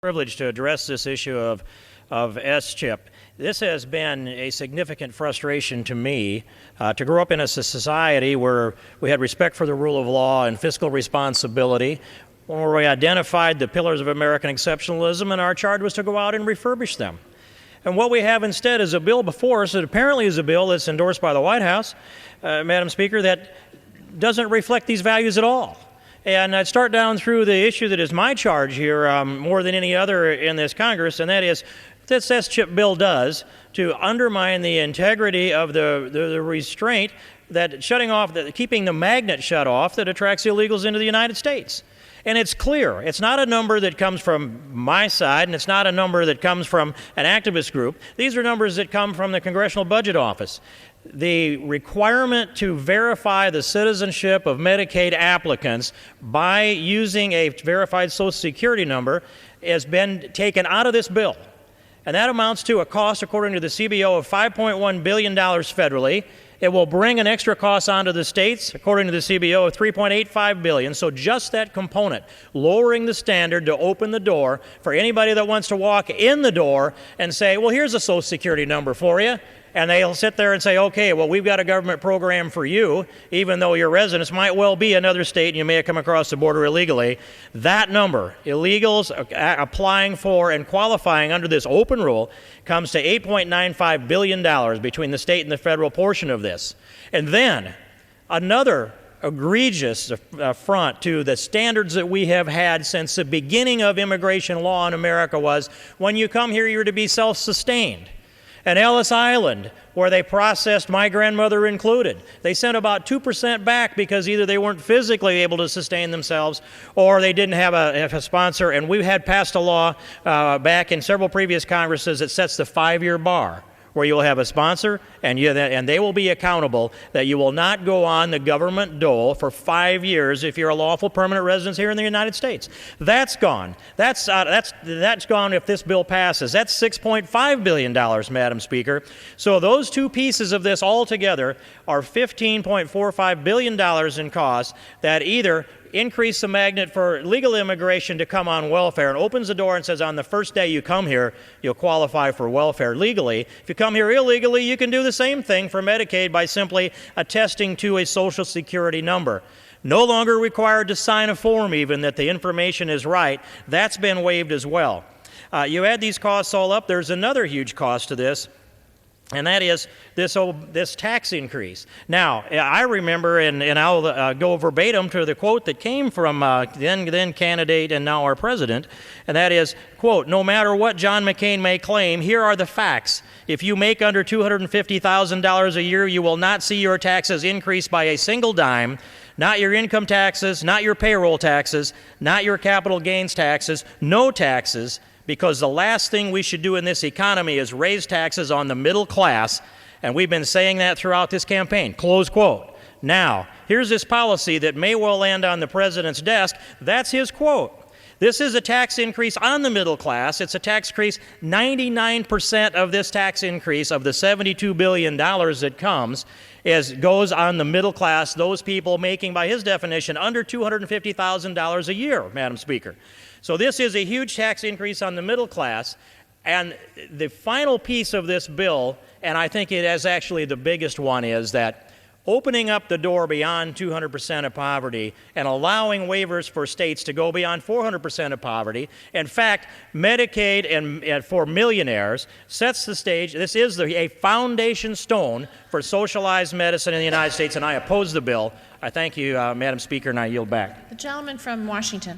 Privilege to address this issue of SCHIP. This has been a significant frustration to me to grow up in a society where we had respect for the rule of law and fiscal responsibility, where we identified the pillars of American exceptionalism, and our charge was to go out and refurbish them. And what we have instead is a bill before us that apparently is a bill that's endorsed by the White House, Madam Speaker, that doesn't reflect these values at all. And I'd start down through the issue that is my charge here more than any other in this Congress, and that is this SCHIP bill does to undermine the integrity of the restraint that keeping the magnet shut off that attracts illegals into the United States. And it's clear. It's not a number that comes from my side, and it's not a number that comes from an activist group. These are numbers that come from the Congressional Budget Office. The requirement to verify the citizenship of Medicaid applicants by using a verified Social Security number has been taken out of this bill. And that amounts to a cost, according to the CBO, of $5.1 billion federally. It will bring an extra cost onto the states, according to the CBO, of $3.85 billion. So just that component, lowering the standard to open the door for anybody that wants to walk in the door and say, well, here's a Social Security number for you. And they'll sit there and say, okay, well, we've got a government program for you, even though your residence might well be another state and you may have come across the border illegally. That number, illegals applying for and qualifying under this open rule, comes to $8.95 billion between the state and the federal portion of this. And then another egregious affront to the standards that we have had since the beginning of immigration law in America was, when you come here, you're to be self-sustained. And Ellis Island, where they processed my grandmother included, they sent about 2% back because either they weren't physically able to sustain themselves or they didn't have a sponsor. And we had passed a law back in several previous Congresses that sets the 5-year bar, where you'll have a sponsor and they will be accountable that you will not go on the government dole for 5 years if you're a lawful permanent resident here in the United States. That's gone. That's gone if this bill passes. That's $6.5 billion, Madam Speaker. So those two pieces of this altogether are $15.45 billion in cost that either increase the magnet for legal immigration to come on welfare and opens the door and says on the first day you come here, you'll qualify for welfare legally. If you come here illegally, you can do the same thing for Medicaid by simply attesting to a Social Security number. No longer required to sign a form even that the information is right. That's been waived as well. You add these costs all up, there's another huge cost to this, and that is this tax increase. Now, I remember, and I'll go verbatim to the quote that came from then candidate and now our president, and that is, quote, "No matter what John McCain may claim, here are the facts. If you make under $250,000 a year, you will not see your taxes increase by a single dime. Not your income taxes, not your payroll taxes, not your capital gains taxes, no taxes, because the last thing we should do in this economy is raise taxes on the middle class, and we've been saying that throughout this campaign," close quote. Now, here's this policy that may well land on the president's desk. That's his quote. This is a tax increase on the middle class. It's a tax increase. 99% of this tax increase, of the $72 billion that comes, goes on the middle class, those people making, by his definition, under $250,000 a year, Madam Speaker. So this is a huge tax increase on the middle class. And the final piece of this bill, and I think it is actually the biggest one, is that opening up the door beyond 200% of poverty and allowing waivers for states to go beyond 400% of poverty. In fact, Medicaid and for millionaires sets the stage. This is a foundation stone for socialized medicine in the United States, and I oppose the bill. I thank you, Madam Speaker, and I yield back. The gentleman from Washington.